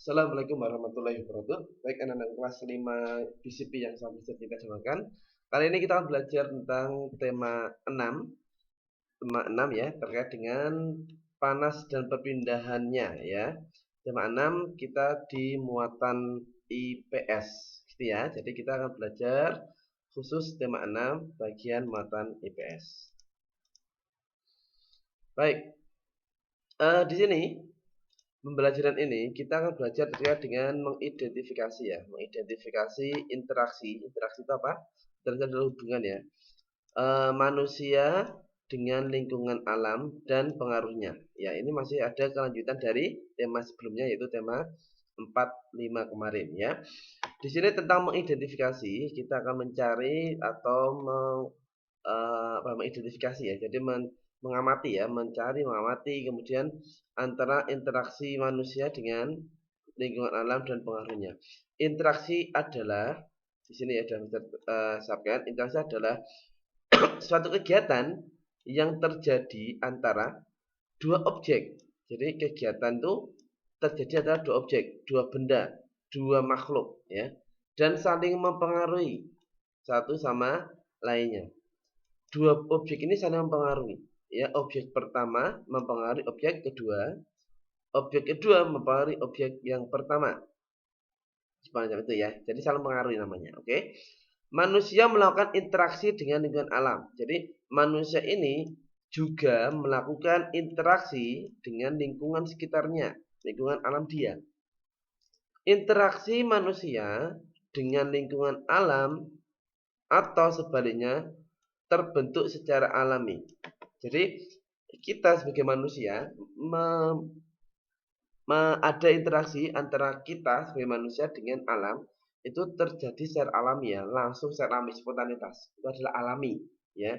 Assalamualaikum warahmatullahi wabarakatuh. Baik anak-anak kelas 5 BCP yang saya kita jawaban. Kali ini kita akan belajar tentang tema 6. Tema 6 ya, terkait dengan panas dan perpindahannya ya. Tema 6 kita di muatan IPS gitu ya. Jadi kita akan belajar khusus tema 6 bagian muatan IPS. Baik. Di sini pembelajaran ini kita akan belajar terkait dengan mengidentifikasi ya, mengidentifikasi interaksi. Interaksi itu apa? Interaksi adalah hubungan ya, manusia dengan lingkungan alam dan pengaruhnya. Ya, ini masih ada kelanjutan dari tema sebelumnya yaitu tema 4, 5 kemarin ya. Di sini tentang mengidentifikasi, kita akan mencari atau mengidentifikasi ya. Jadi mengamati ya, mengamati kemudian antara interaksi manusia dengan lingkungan alam dan pengaruhnya. Interaksi adalah di sini ya dalam subkan, interaksi adalah suatu kegiatan yang terjadi antara dua objek. Jadi kegiatan itu terjadi antara dua objek, dua benda, dua makhluk ya, dan saling mempengaruhi satu sama lainnya. Dua objek ini saling mempengaruhi. Ya, objek pertama mempengaruhi objek kedua mempengaruhi objek yang pertama. Sepanjang itu ya. Jadi saling mempengaruhi namanya. Oke. Manusia melakukan interaksi dengan lingkungan alam. Jadi manusia ini juga melakukan interaksi dengan lingkungan sekitarnya, lingkungan alam dia. Interaksi manusia dengan lingkungan alam atau sebaliknya terbentuk secara alami. Jadi kita sebagai manusia ada interaksi antara kita sebagai manusia dengan alam itu terjadi secara alami ya, langsung secara alami, spontanitas. Itu adalah alami ya.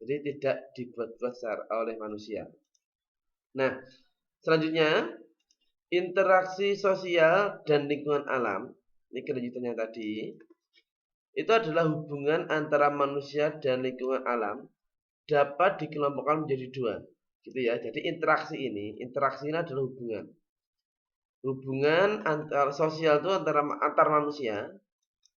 Jadi tidak dibuat-buat oleh manusia. Nah, selanjutnya interaksi sosial dan lingkungan alam. Ini kelanjutannya tadi. Itu adalah hubungan antara manusia dan lingkungan alam dapat dikelompokkan menjadi dua, gitu ya. Jadi interaksi ini adalah hubungan antar sosial itu antar manusia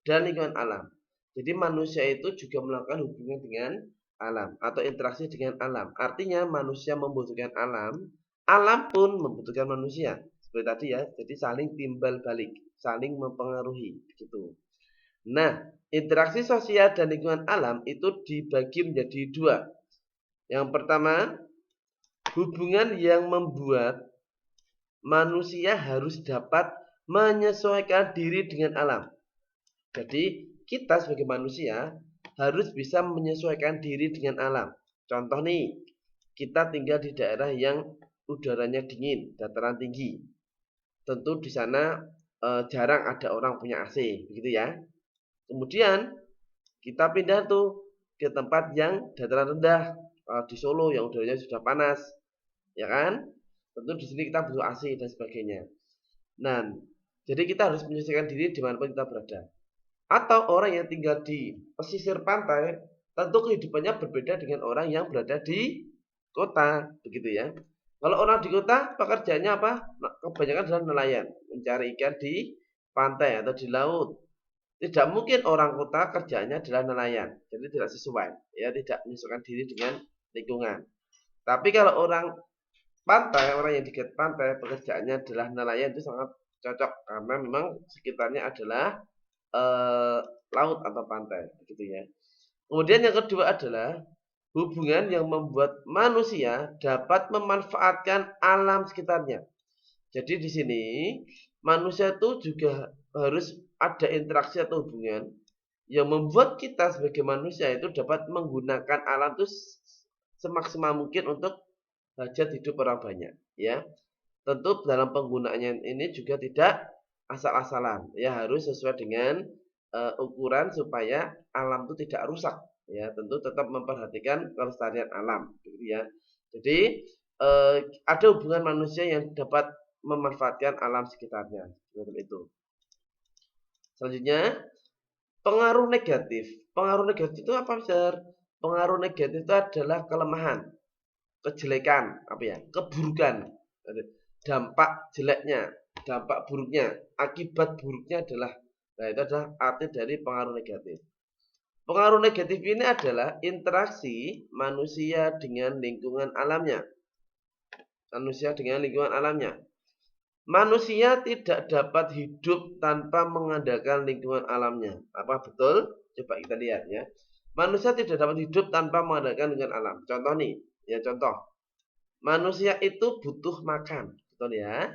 dan lingkungan alam. Jadi manusia itu juga melakukan hubungan dengan alam atau interaksi dengan alam. Artinya manusia membutuhkan alam, alam pun membutuhkan manusia. Seperti tadi ya. Jadi saling timbal balik, saling mempengaruhi, gitu. Nah, interaksi sosial dan lingkungan alam itu dibagi menjadi dua. Yang pertama, hubungan yang membuat manusia harus dapat menyesuaikan diri dengan alam. Jadi, kita sebagai manusia harus bisa menyesuaikan diri dengan alam. Contoh nih, kita tinggal di daerah yang udaranya dingin, dataran tinggi. Tentu di sana jarang ada orang punya AC, begitu ya. Kemudian kita pindah tuh ke tempat yang dataran rendah, di Solo yang udaranya sudah panas, ya kan? Tentu di sini kita butuh AC dan sebagainya. Nah, jadi kita harus menyesuaikan diri dimanapun kita berada. Atau orang yang tinggal di pesisir pantai, tentu kehidupannya berbeda dengan orang yang berada di kota, begitu ya. Kalau orang di kota, pekerjaannya apa? Kebanyakan adalah nelayan, mencari ikan di pantai atau di laut. Tidak mungkin orang kota kerjanya adalah nelayan, jadi tidak sesuai, ya tidak menyesuaikan diri dengan lingkungan. Tapi kalau orang pantai, orang yang di pantai pekerjaannya adalah nelayan itu sangat cocok karena memang sekitarnya adalah laut atau pantai, begitu ya. Kemudian yang kedua adalah hubungan yang membuat manusia dapat memanfaatkan alam sekitarnya. Jadi di sini manusia itu juga harus ada interaksi atau hubungan yang membuat kita sebagai manusia itu dapat menggunakan alam itu semaksimal mungkin untuk hajat hidup orang banyak, ya. Tentu dalam penggunaannya ini juga tidak asal-asalan, ya harus sesuai dengan ukuran supaya alam itu tidak rusak, ya. Tentu tetap memperhatikan kelestarian alam, gitu ya. Jadi ada hubungan manusia yang dapat memanfaatkan alam sekitarnya, seperti itu. Selanjutnya, pengaruh negatif. Pengaruh negatif itu apa, Mister? Pengaruh negatif itu adalah kelemahan, kejelekan, keburukan, dampak jeleknya dampak buruknya, akibat buruknya adalah, nah itu adalah arti dari pengaruh negatif. Pengaruh negatif ini adalah interaksi manusia dengan lingkungan alamnya. Manusia dengan lingkungan alamnya. Manusia tidak dapat hidup tanpa mengandalkan lingkungan alamnya. Apa betul? Coba kita lihat ya. Manusia tidak dapat hidup tanpa mengandalkan lingkungan alam. Contoh nih, ya contoh. Manusia itu butuh makan, betul ya?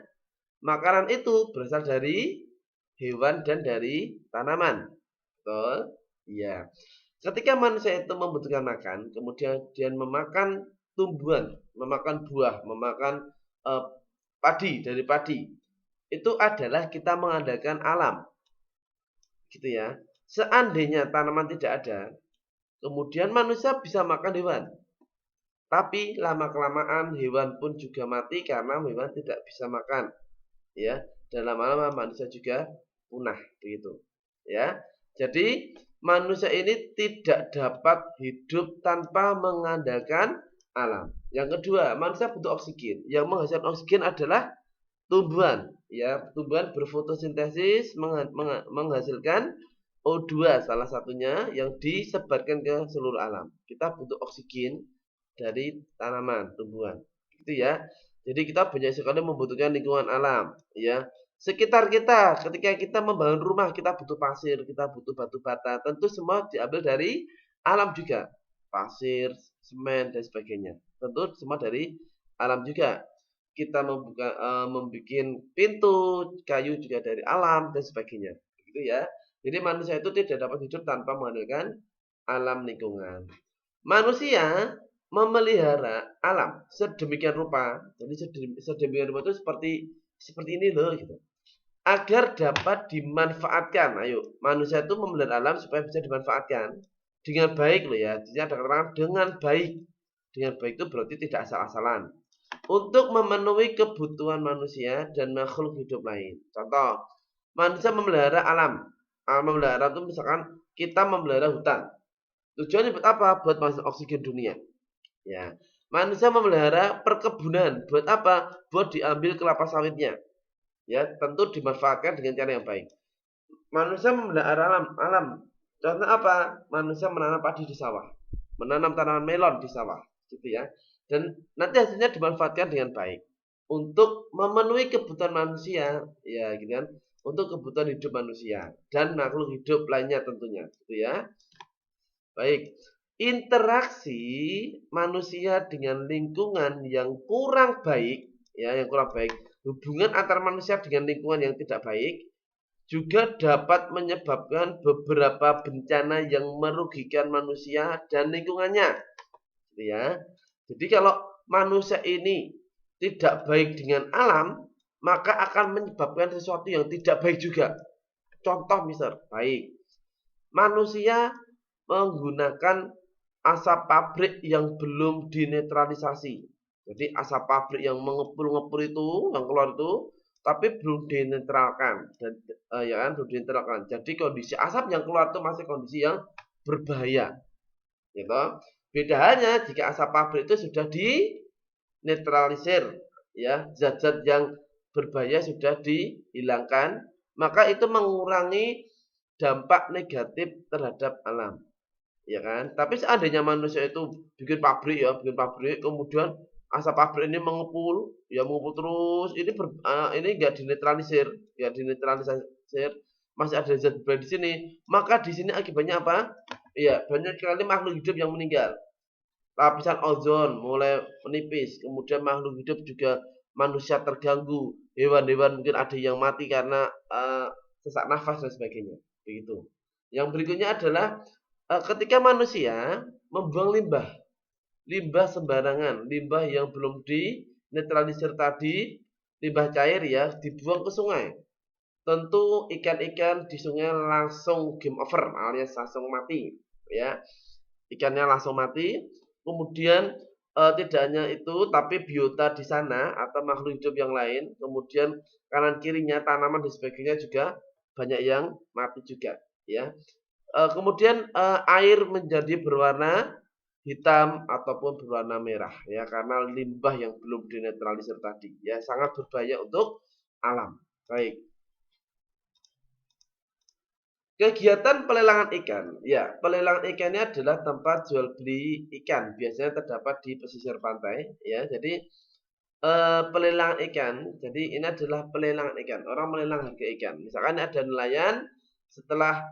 Makanan itu berasal dari hewan dan dari tanaman. Betul? Iya. Ketika manusia itu membutuhkan makan, kemudian dia memakan tumbuhan, memakan buah, memakan eh, padi dari padi, itu adalah kita mengandalkan alam, gitu ya. Seandainya tanaman tidak ada, kemudian manusia bisa makan hewan, tapi lama kelamaan hewan pun juga mati karena hewan tidak bisa makan, ya. Dan lama-lama manusia juga punah, begitu, ya. Jadi manusia ini tidak dapat hidup tanpa mengandalkan alam. Yang kedua, manusia butuh oksigen. Yang menghasilkan oksigen adalah tumbuhan, ya. Tumbuhan berfotosintesis menghasilkan O2 salah satunya yang disebarkan ke seluruh alam. Kita butuh oksigen dari tanaman, tumbuhan. Gitu ya. Jadi kita banyak sekali membutuhkan lingkungan alam, ya. Sekitar kita, ketika kita membangun rumah, kita butuh pasir, kita butuh batu bata. Tentu semua diambil dari alam juga. Pasir, semen, dan sebagainya. Tentu semua dari alam juga. Kita membuat pintu, kayu juga dari alam, dan sebagainya. Gitu ya. Jadi manusia itu tidak dapat hidup tanpa mengandalkan alam lingkungan. Manusia memelihara alam sedemikian rupa. Jadi sedemikian rupa itu seperti ini loh gitu. Agar dapat dimanfaatkan. Ayo, manusia itu memelihara alam supaya bisa dimanfaatkan dengan baik loh ya. Jadi ada kata dengan baik. Dengan baik itu berarti tidak asal-asalan. Untuk memenuhi kebutuhan manusia dan makhluk hidup lain. Contoh, manusia memelihara alam. Memelihara itu misalkan kita memelihara hutan. Tujuannya buat apa? Buat masuk oksigen dunia. Ya, manusia memelihara perkebunan. Buat apa? Buat diambil kelapa sawitnya. Ya, tentu dimanfaatkan dengan cara yang baik. Manusia memelihara alam. Contoh apa? Manusia menanam padi di sawah, menanam tanaman melon di sawah, gitu ya. Dan nanti hasilnya dimanfaatkan dengan baik untuk memenuhi kebutuhan manusia, ya, gitu kan? Untuk kebutuhan hidup manusia dan makhluk hidup lainnya tentunya, gitu ya. Baik, interaksi manusia dengan lingkungan yang kurang baik, ya, yang kurang baik, hubungan antar manusia dengan lingkungan yang tidak baik juga dapat menyebabkan beberapa bencana yang merugikan manusia dan lingkungannya, gitu ya. Jadi kalau manusia ini tidak baik dengan alam, maka akan menyebabkan sesuatu yang tidak baik juga. Contoh misal, baik, manusia menggunakan asap pabrik yang belum dinetralisasi. Jadi asap pabrik yang mengepul-ngepul itu, yang keluar itu, tapi belum dinetralkan dan ya kan, belum dinetralkan. Jadi kondisi asap yang keluar itu masih kondisi yang berbahaya. Gitu. Beda halnya jika asap pabrik itu sudah dinetralisir, ya, zat-zat yang berbahaya sudah dihilangkan, maka itu mengurangi dampak negatif terhadap alam, ya kan? Tapi seandainya manusia itu bikin pabrik, kemudian asap pabrik ini mengepul, ya mengepul terus, ini enggak dinetralisir, masih ada zat berbahaya di sini, maka di sini akibatnya apa? Iya, banyak sekali makhluk hidup yang meninggal. Lapisan ozon mulai menipis, kemudian makhluk hidup juga manusia terganggu, hewan-hewan mungkin ada yang mati karena sesak nafas dan sebagainya, begitu. Yang berikutnya adalah ketika manusia membuang limbah sembarangan, limbah yang belum dinetralisir tadi, limbah cair ya, dibuang ke sungai. Tentu ikan-ikan di sungai langsung game over alias langsung mati, ya. Ikannya langsung mati. Kemudian tidak hanya itu, tapi biota di sana atau makhluk hidup yang lain, kemudian kanan kirinya tanaman dan sebagainya juga banyak yang mati juga, ya. Kemudian air menjadi berwarna hitam ataupun berwarna merah, ya, karena limbah yang belum dinetralisir tadi, ya, sangat berbahaya untuk alam. Baik. Kegiatan pelelangan ikan. Ya, pelelangan ikan ini adalah tempat jual beli ikan. Biasanya terdapat di pesisir pantai. Ya, jadi pelelangan ikan. Jadi ini adalah pelelangan ikan. Orang melelang harga ikan. Misalkan ada nelayan setelah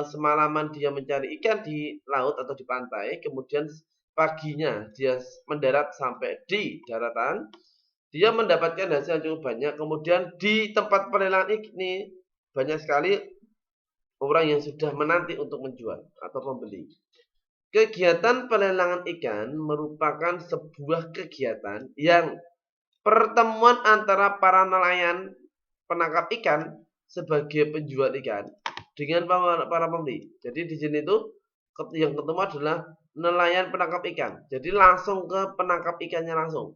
semalaman dia mencari ikan di laut atau di pantai, kemudian paginya dia mendarat sampai di daratan, dia mendapatkan hasil yang cukup banyak. Kemudian di tempat pelelangan ini banyak sekali orang yang sudah menanti untuk menjual atau membeli. Kegiatan pelelangan ikan merupakan sebuah kegiatan yang pertemuan antara para nelayan penangkap ikan sebagai penjual ikan dengan para pembeli. Jadi di sini tuh yang ketemu adalah nelayan penangkap ikan. Jadi langsung ke penangkap ikannya langsung,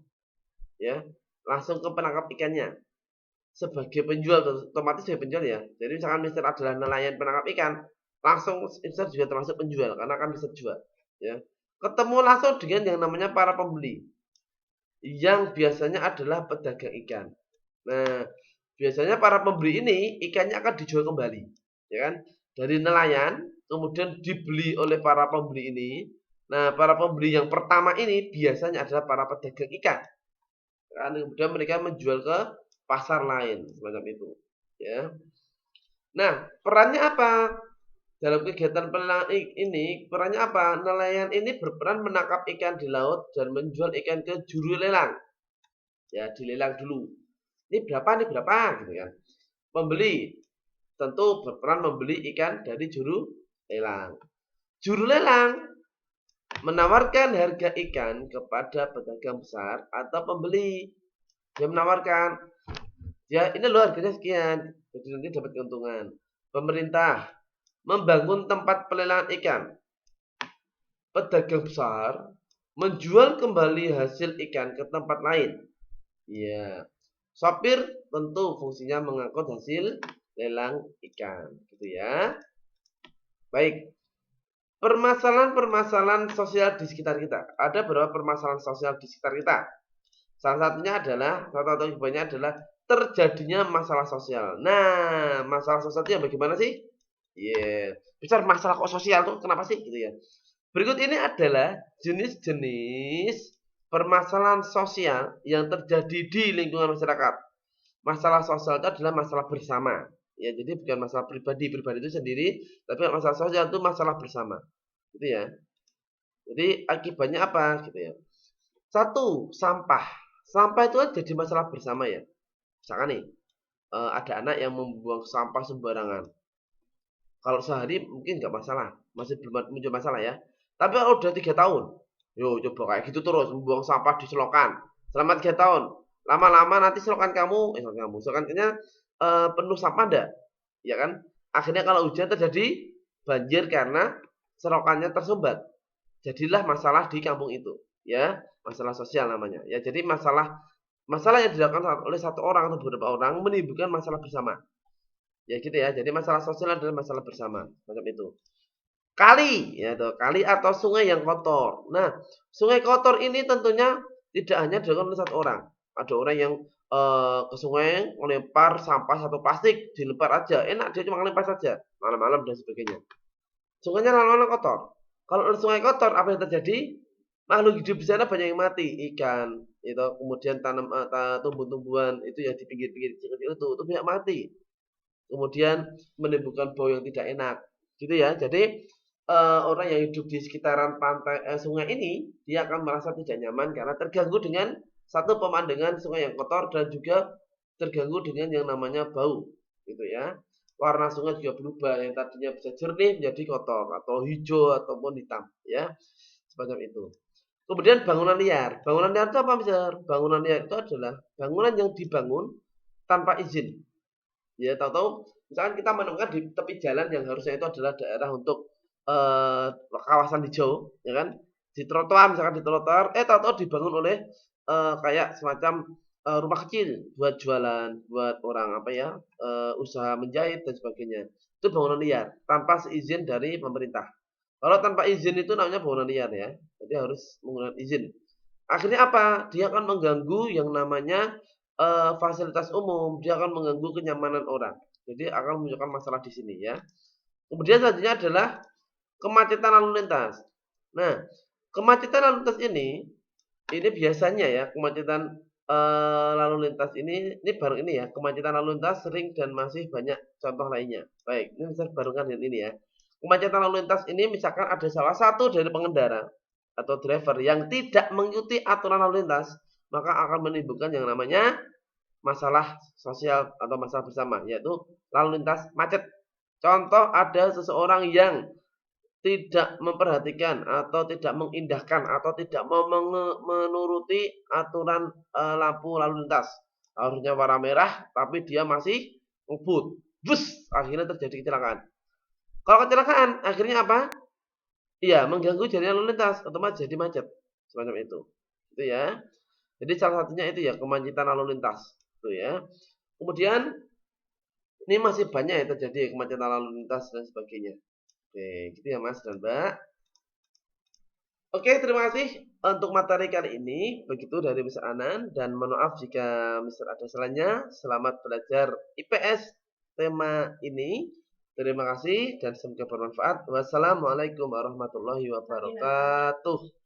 ya, langsung ke penangkap ikannya sebagai penjual, otomatis sebagai penjual ya. Jadi misalkan Mister adalah nelayan penangkap ikan, langsung Mister juga termasuk penjual karena akan bisa jual, ya. Ketemu langsung dengan yang namanya para pembeli yang biasanya adalah pedagang ikan. Nah, biasanya para pembeli ini ikannya akan dijual kembali, ya kan? Dari nelayan, kemudian dibeli oleh para pembeli ini. Nah, para pembeli yang pertama ini biasanya adalah para pedagang ikan. Kemudian mereka menjual ke pasar lain semacam itu, ya. Nah, perannya apa dalam kegiatan pelelangan ini? Perannya apa? Nelayan ini berperan menangkap ikan di laut dan menjual ikan ke juru lelang. Ya, dilelang dulu. Ini berapa gitu kan. Pembeli tentu berperan membeli ikan dari juru lelang. Juru lelang menawarkan harga ikan kepada pedagang besar atau pembeli. Dia menawarkan, ya ini loh harganya sekian, jadi nanti dapat keuntungan. Pemerintah membangun tempat pelelangan ikan. Pedagang besar menjual kembali hasil ikan ke tempat lain. Ya, sopir tentu fungsinya mengangkut hasil lelang ikan, gitu ya. Baik, permasalahan-permasalahan sosial di sekitar kita. Ada beberapa permasalahan sosial di sekitar kita. Salah satunya adalah, salah satu akibatnya adalah terjadinya masalah sosial. Nah, masalah sosial itu yang bagaimana sih? Iya, besar masalah kok sosial tuh kenapa sih gitu ya? Berikut ini adalah jenis-jenis permasalahan sosial yang terjadi di lingkungan masyarakat. Masalah sosial itu adalah masalah bersama. Ya, jadi bukan masalah pribadi, pribadi itu sendiri, tapi masalah sosial itu masalah bersama. Gitu ya. Jadi akibatnya apa gitu ya? Satu, sampah. Sampah itu kan jadi masalah bersama ya. Misalkan nih, ada anak yang membuang sampah sembarangan. Kalau sehari mungkin nggak masalah, masih belum muncul masalah ya. Tapi kalau udah 3 tahun, yo coba kayak gitu terus membuang sampah di selokan selama 3 tahun. Lama-lama nanti selokannya penuh sampah enggak? Ya kan? Akhirnya kalau hujan terjadi banjir karena selokannya tersumbat. Jadilah masalah di kampung itu, ya, masalah sosial namanya. Ya, jadi masalah yang dilakukan oleh satu orang atau beberapa orang menimbulkan masalah bersama. Ya gitu ya. Jadi masalah sosial adalah masalah bersama, macam itu. Kali, ya tuh, kali atau sungai yang kotor. Nah, sungai kotor ini tentunya tidak hanya dilakukan oleh satu orang. Ada orang yang ke sungai melempar sampah satu plastik, dilempar aja. Enak dia cuma melempar saja, malam-malam dan sebagainya. Sungainya lama-lama kotor. Kalau sungai kotor, apa yang terjadi? Makhluk hidup di sana banyak yang mati, ikan, itu kemudian tumbuh-tumbuhan itu yang di pinggir-pinggir kecil-kecil itu banyak mati. Kemudian menimbulkan bau yang tidak enak, gitu ya. Jadi orang yang hidup di sekitaran pantai sungai ini dia akan merasa tidak nyaman karena terganggu dengan satu pemandangan sungai yang kotor dan juga terganggu dengan yang namanya bau, gitu ya. Warna sungai juga berubah yang tadinya bisa jernih menjadi kotor atau hijau ataupun hitam, ya, semacam itu. Kemudian bangunan liar. Bangunan liar itu apa, Mister? Bangunan liar itu adalah bangunan yang dibangun tanpa izin. Ya, tahu-tahu misalkan kita menemukan di tepi jalan yang harusnya itu adalah daerah untuk kawasan hijau, ya kan? Di trotoar, misalkan di trotoar, tahu-tahu dibangun oleh kayak semacam rumah kecil buat jualan, buat orang apa ya, usaha menjahit dan sebagainya. Itu bangunan liar tanpa seizin dari pemerintah. Kalau tanpa izin itu namanya bangunan liar ya. Jadi harus menggunakan izin. Akhirnya apa? Dia akan mengganggu yang namanya fasilitas umum, dia akan mengganggu kenyamanan orang. Jadi akan menunjukkan masalah di sini ya. Kemudian selanjutnya adalah kemacetan lalu lintas. Nah, kemacetan lalu lintas ini biasanya ya kemacetan lalu lintas ini baru ini ya, kemacetan lalu lintas sering dan masih banyak contoh lainnya. Baik, ini bisa barengkan dengan ini ya. Kemacetan lalu lintas ini misalkan ada salah satu dari pengendara atau driver yang tidak mengikuti aturan lalu lintas, maka akan menimbulkan yang namanya masalah sosial atau masalah bersama, yaitu lalu lintas macet. Contoh ada seseorang yang tidak memperhatikan atau tidak mengindahkan atau tidak menuruti aturan lampu lalu lintas. Harusnya warna merah tapi dia masih ngebut. Bus, akhirnya terjadi kecelakaan. Kalau kecelakaan akhirnya apa? Iya, mengganggu jaringan lalu lintas, otomatis jadi macet. Semacam itu. Itu ya. Jadi salah satunya itu ya kemacetan lalu lintas. Itu ya. Kemudian ini masih banyak ya terjadi kemacetan lalu lintas dan sebagainya. Oke, gitu ya Mas dan Mbak. Oke, terima kasih untuk materi kali ini. Begitu dari Mr. Anan dan mohon maaf jika Mr. ada salahnya. Selamat belajar IPS tema ini. Terima kasih dan semoga bermanfaat. Wassalamualaikum warahmatullahi wabarakatuh.